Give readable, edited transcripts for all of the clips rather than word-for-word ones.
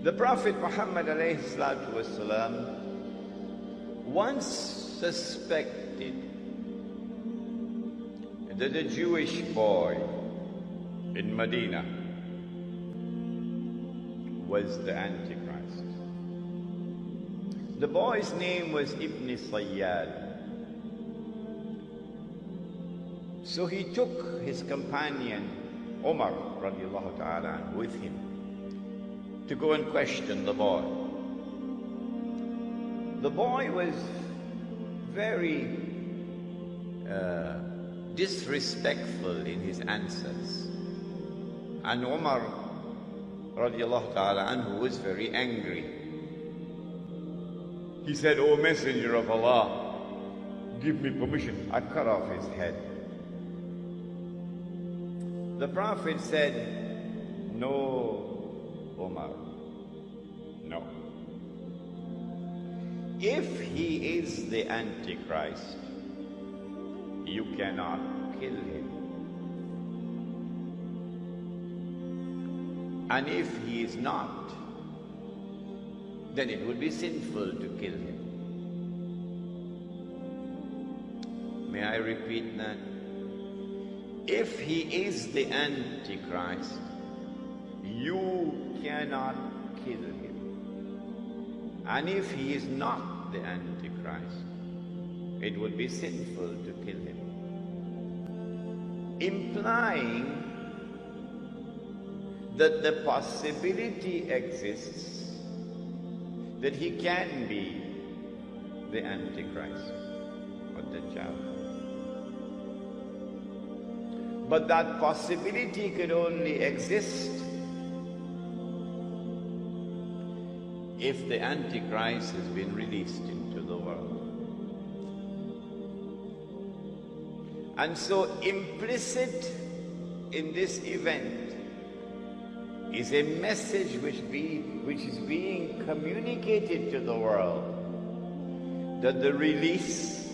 The Prophet Muhammad alayhi salatu wasalam once suspected that a Jewish boy in Medina was the Antichrist. The boy's name was Ibn Sayyad. So he took his companion Umar radiallahu ta'ala with him to go and question the boy. The boy was very disrespectful in his answers, and Umar radiallahu ta'ala anhu was very angry. He said, "O Messenger of Allah, give me permission." I cut off his head. The Prophet said, "No, Umar, no. If he is the Antichrist, you cannot kill him. And if he is not, then it would be sinful to kill him." May I repeat that? If he is the Antichrist, you cannot kill him. And if he is not the Antichrist, it would be sinful to kill him. Implying that the possibility exists that he can be the Antichrist or Dajjal. But that possibility could only exist if the Antichrist has been released into the world. And so implicit in this event is a message which is being communicated to the world, that the release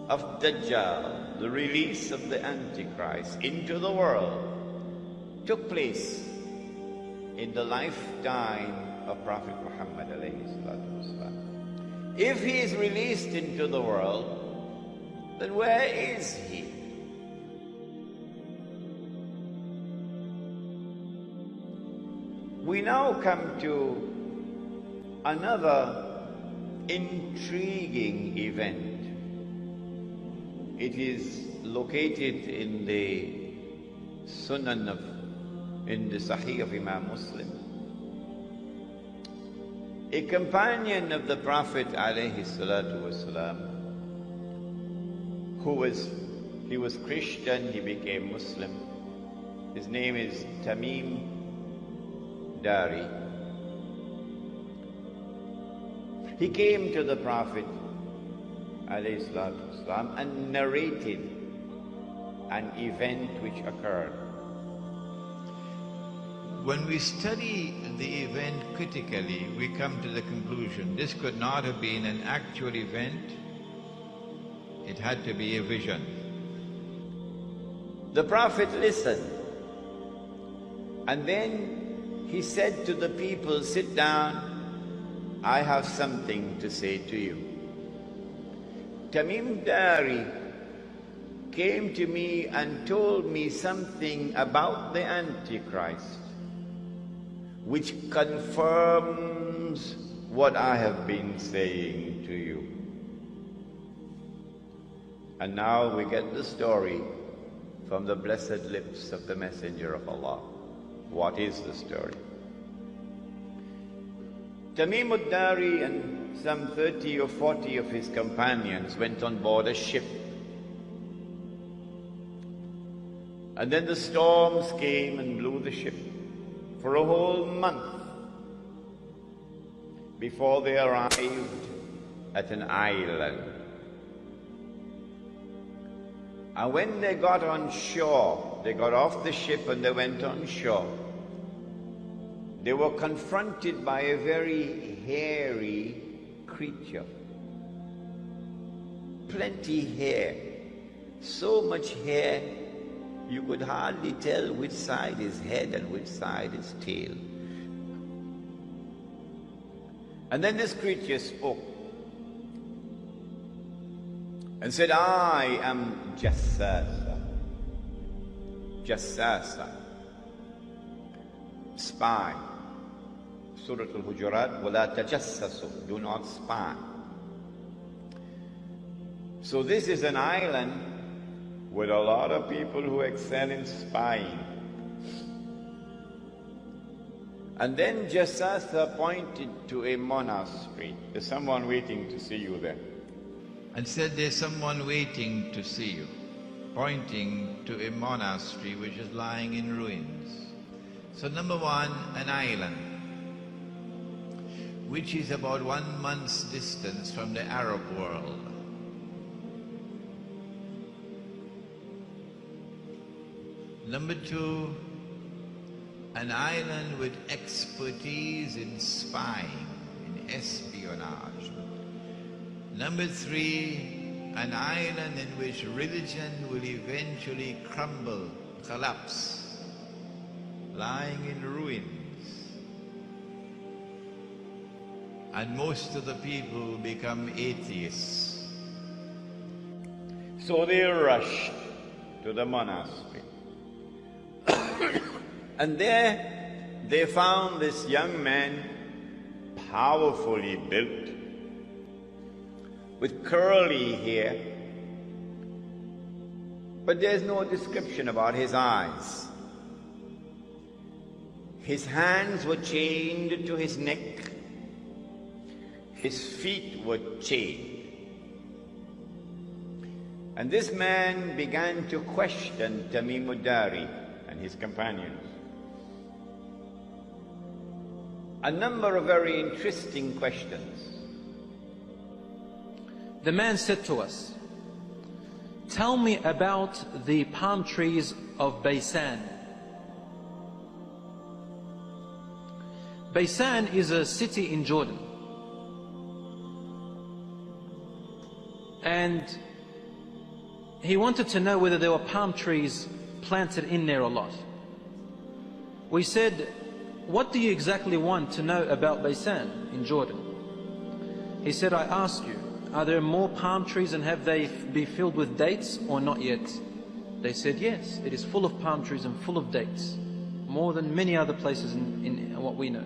of Dajjal, the release of the Antichrist into the world took place in the lifetime of Prophet Muhammad alayhi salatu wasalam. If he is released into the world, then where is he? We now come to another intriguing event. It is located in the Sunan in the Sahih of Imam Muslim. A companion of the Prophet alayhi salatu wasalam, he was Christian, he became Muslim. His name is Tamim Dari. He came to the Prophet alayhi salatu wasalam and narrated an event which occurred. When we study the event critically, we come to the conclusion this could not have been an actual event, it had to be a vision. The Prophet listened, and then he said to the people, "Sit down, I have something to say to you." Tamim Dari came to me and told me something about the Antichrist, which confirms what I have been saying to you. And now we get the story from the blessed lips of the Messenger of Allah. What is the story? Tamim ad-Dari and some 30 or 40 of his companions went on board a ship. And then the storms came and blew the ship for a whole month before they arrived at an island. And when they got on shore, they got off the ship and they went on shore, they were confronted by a very hairy creature. Plenty hair, so much hair you could hardly tell which side is head and which side is tail. And then this creature spoke and said, I am Jassasa. Jassasa. Spy. Surah Al-Hujurat, وَلَا تَجَسَّسُوا. Do not spy. So this is an island with a lot of people who excel in spying. And then Jassasa pointed to a monastery. There's someone waiting to see you there. And said, there's someone waiting to see you, pointing to a monastery which is lying in ruins. So number one, an island, which is about 1 month's distance from the Arab world. Number two, an island with expertise in spying, in espionage. Number three, an island in which religion will eventually crumble, collapse, lying in ruins. And most of the people will become atheists. So they rushed to the monastery. And there they found this young man, powerfully built, with curly hair, but there's no description about his eyes. His hands were chained to his neck, his feet were chained. And this man began to question Tamim-ud-Dari and his companions. A number of very interesting questions. The man said to us, tell me about the palm trees of Baysan. Baysan is a city in Jordan. And he wanted to know whether there were palm trees planted in there or not. We said, what do you exactly want to know about Baysan in Jordan? He said, I ask you, are there more palm trees and have they been filled with dates or not yet? They said, yes, it is full of palm trees and full of dates, more than many other places in what we know.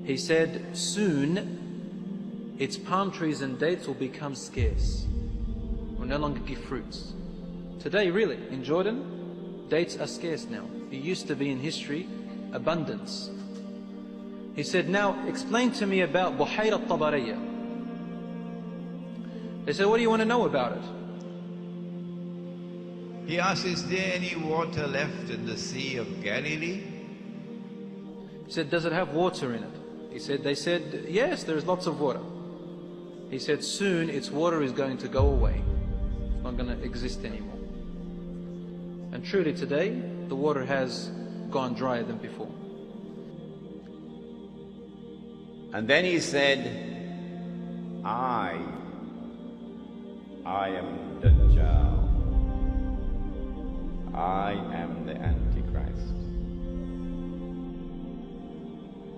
He said, soon its palm trees and dates will become scarce, will no longer give fruits. Today, really, in Jordan, dates are scarce now. It used to be in history abundance. He said, now explain to me about Buhayra al-Tabariya. They said, what do you want to know about it? He asked, is there any water left in the Sea of Galilee? He said, does it have water in it? They said, yes, there is lots of water. He said, soon its water is going to go away. It's not going to exist anymore. And truly today, the water has gone drier than before. And then he said, I am Dajjal. I am the Antichrist.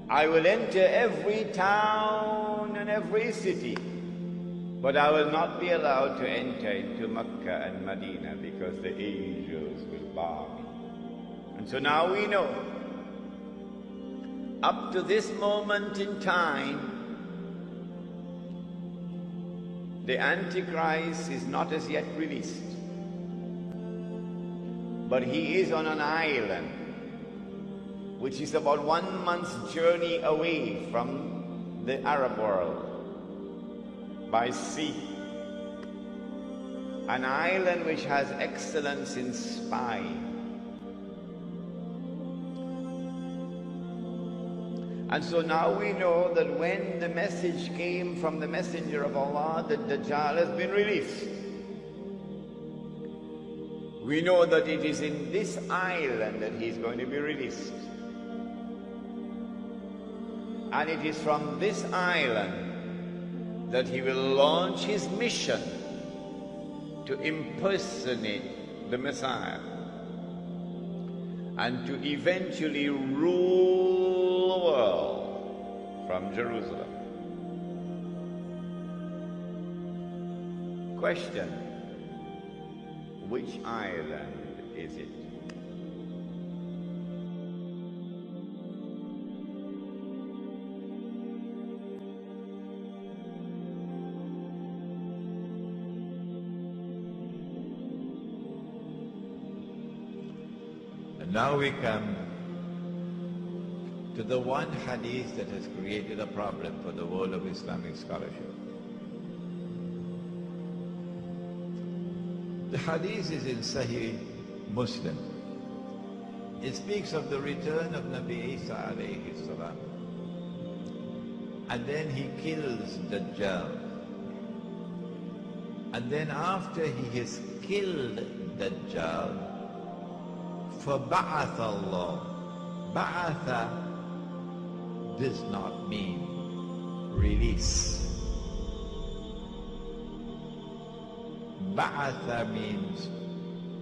I will enter every town and every city, but I will not be allowed to enter into Mecca and Medina because the angels will bar me. And so now we know, up to this moment in time, the Antichrist is not as yet released. But he is on an island, which is about 1 month's journey away from the Arab world by sea. An island which has excellence in spying. And so now we know that when the message came from the messenger of Allah that Dajjal has been released, we know that it is in this island that he is going to be released. And it is from this island that he will launch his mission to impersonate the Messiah and to eventually rule the world from Jerusalem. Question: which island is it? And now we come to the one hadith that has created a problem for the world of Islamic scholarship. The hadith is in Sahih Muslim. It speaks of the return of Nabi Isa alayhi salam. And then he kills Dajjal. And then after he has killed Dajjal, فَبَعَثَ اللَّهُ. Ba'atha does not mean release. Ba'atha means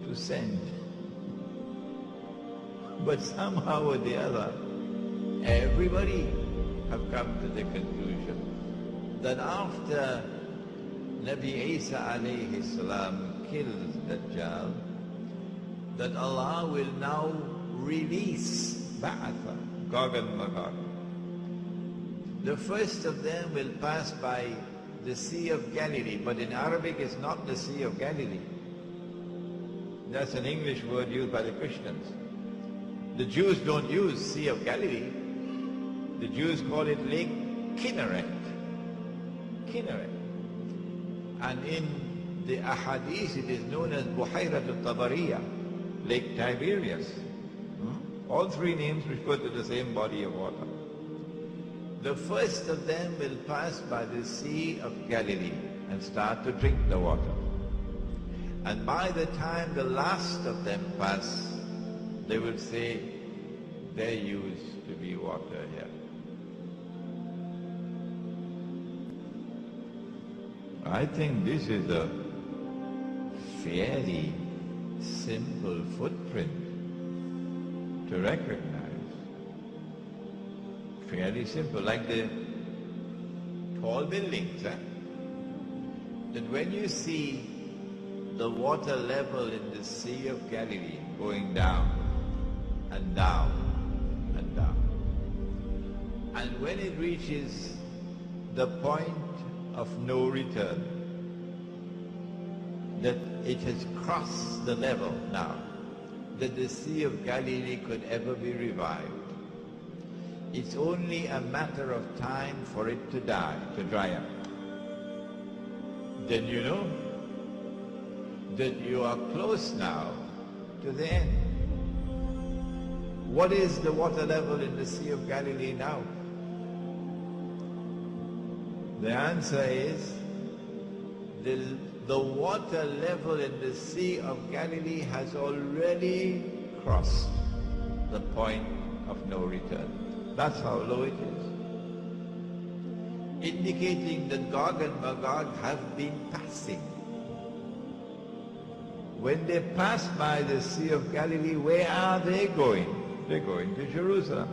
to send. But somehow or the other, everybody have come to the conclusion that after Nabi Isa alayhi salam kills Dajjal, that Allah will now release Ba'atha, Gog and Magog. The first of them will pass by the Sea of Galilee, but in Arabic it's not the Sea of Galilee. That's an English word used by the Christians. The Jews don't use Sea of Galilee. The Jews call it Lake Kinneret. Kinneret. And in the Ahadith it is known as Buhayrat al-Tabariya, Lake Tiberias. All three names refer to the same body of water. The first of them will pass by the Sea of Galilee and start to drink the water. And by the time the last of them pass, they will say, there used to be water here. I think this is a fairly simple footprint to recognize. Fairly simple, like the tall buildings. That when you see the water level in the Sea of Galilee going down and down and down, and when it reaches the point of no return, that it has crossed the level now, that the Sea of Galilee could ever be revived. It's only a matter of time for it to die, to dry up. Then you know that you are close now to the end. What is the water level in the Sea of Galilee now? The answer is the water level in the Sea of Galilee has already crossed the point of no return. That's how low it is. Indicating that Gog and Magog have been passing. When they pass by the Sea of Galilee, where are they going? They're going to Jerusalem.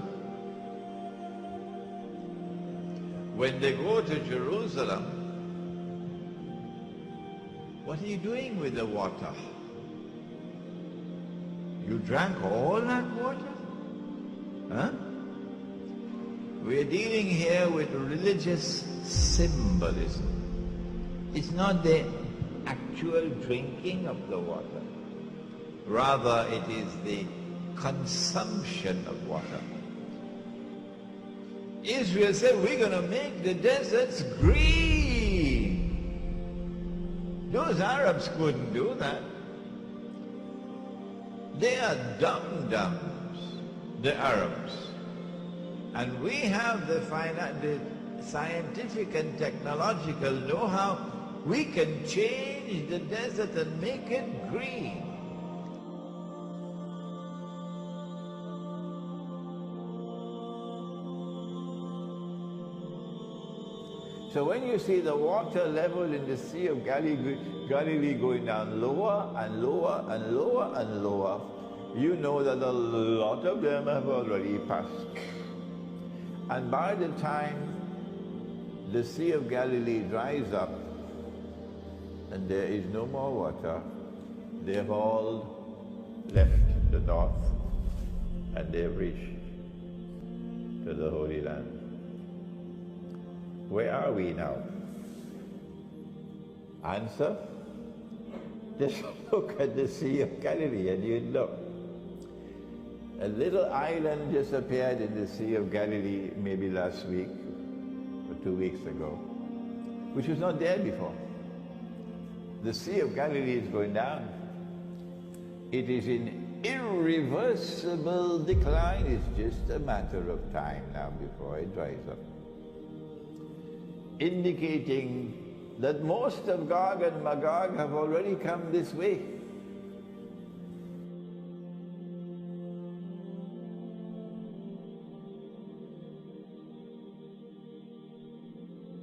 When they go to Jerusalem, what are you doing with the water? You drank all that water? Huh? We're dealing here with religious symbolism. It's not the actual drinking of the water. Rather, it is the consumption of water. Israel said, we're going to make the deserts green. Those Arabs couldn't do that. They are dum-dums, the Arabs. And we have the scientific and technological know-how. We can change the desert and make it green. So when you see the water level in the Sea of Galilee going down lower and lower and lower and lower, you know that a lot of them have already passed. And by the time the Sea of Galilee dries up, and there is no more water. They have all left the north and they have reached to the Holy Land. Where are we now? Answer? Just look at the Sea of Galilee and you'd look. A little island just appeared in the Sea of Galilee maybe last week or 2 weeks ago, which was not there before. The Sea of Galilee is going down. It is in irreversible decline. It's just a matter of time now before it dries up, indicating that most of Gog and Magog have already come this way.